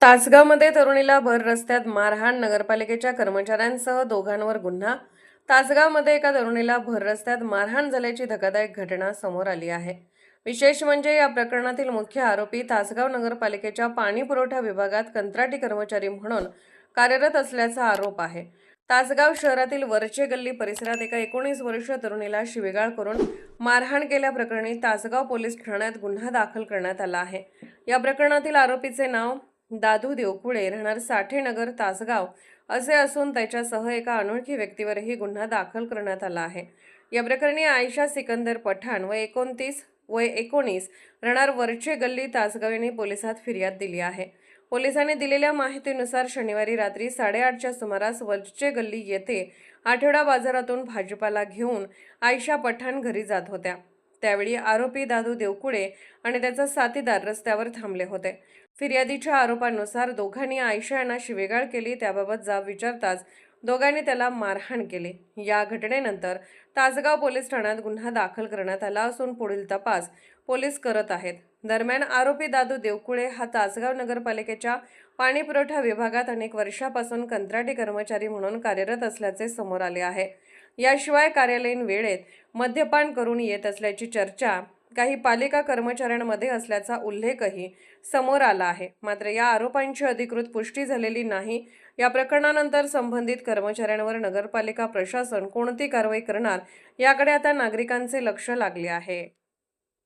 तासगावमध्ये तरुणीला भर रस्त्यात मारहाण, नगरपालिकेच्या कर्मचाऱ्यांसह दोघांवर गुन्हा. तासगावमध्ये एका तरुणीला भर रस्त्यात मारहाण झाल्याची धक्कादायक घटना समोर आली आहे. विशेष म्हणजे या प्रकरणातील मुख्य आरोपी तासगाव नगरपालिकेच्या पाणी पुरवठा विभागात कंत्राटी कर्मचारी म्हणून कार्यरत असल्याचा आरोप आहे. तासगाव शहरातील वरचे गल्ली परिसरात एका 19 वर्षीय तरुणीला शिवीगाळ करून मारहाण केल्याप्रकरणी तासगाव पोलीस ठाण्यात गुन्हा दाखल करण्यात आला आहे. या प्रकरणातील आरोपीचे नाव दादू देवकुळे, राहणार साठेनगर, तासगाव असे असून त्याच्यासह एका अनोळखी व्यक्तीवरही गुन्हा दाखल करण्यात आला आहे. या प्रकरणी आयशा सिकंदर पठाण वय 19 राहणार वरचे गल्ली, तासगाव यांनी पोलिसात फिर्याद दिली आहे. पोलिसांनी दिलेल्या माहितीनुसार शनिवारी रात्री 8:30च्या सुमारास वरचे गल्ली येथे आठवडा बाजारातून भाजीपाला घेऊन आयशा पठाण घरी जात होत्या. त्यावेळी आरोपी दादू देवकुळे आणि त्याचा साथीदार रस्त्यावर थांबले होते. फिर्यादीच्या आरोपानुसार दोघांनी आयशा यांना शिवीगाळ केली. त्याबाबत जाब विचारताच दोघांनी त्याला मारहाण केली. या घटनेनंतर तासगाव पोलीस ठाण्यात गुन्हा दाखल करण्यात आला असून पुढील तपास पोलीस करत आहेत. दरम्यान आरोपी दादू देवकुळे हा तासगाव नगरपालिकेच्या पाणीपुरवठा विभागात अनेक वर्षापासून कंत्राटी कर्मचारी म्हणून कार्यरत असल्याचे समोर आले आहे. याशिवाय कार्यालयीन वेळेत मद्यपान करून येत असल्याची चर्चा काही पालिका कर्मचाऱ्यांमध्ये असल्याचा उल्लेखही समोर आला आहे. मात्र या आरोपांची अधिकृत पुष्टी झालेली नाही. या प्रकरणानंतर संबंधित कर्मचाऱ्यांवर नगरपालिका प्रशासन कोणती कारवाई करणार याकडे आता नागरिकांचे लक्ष लागले आहे.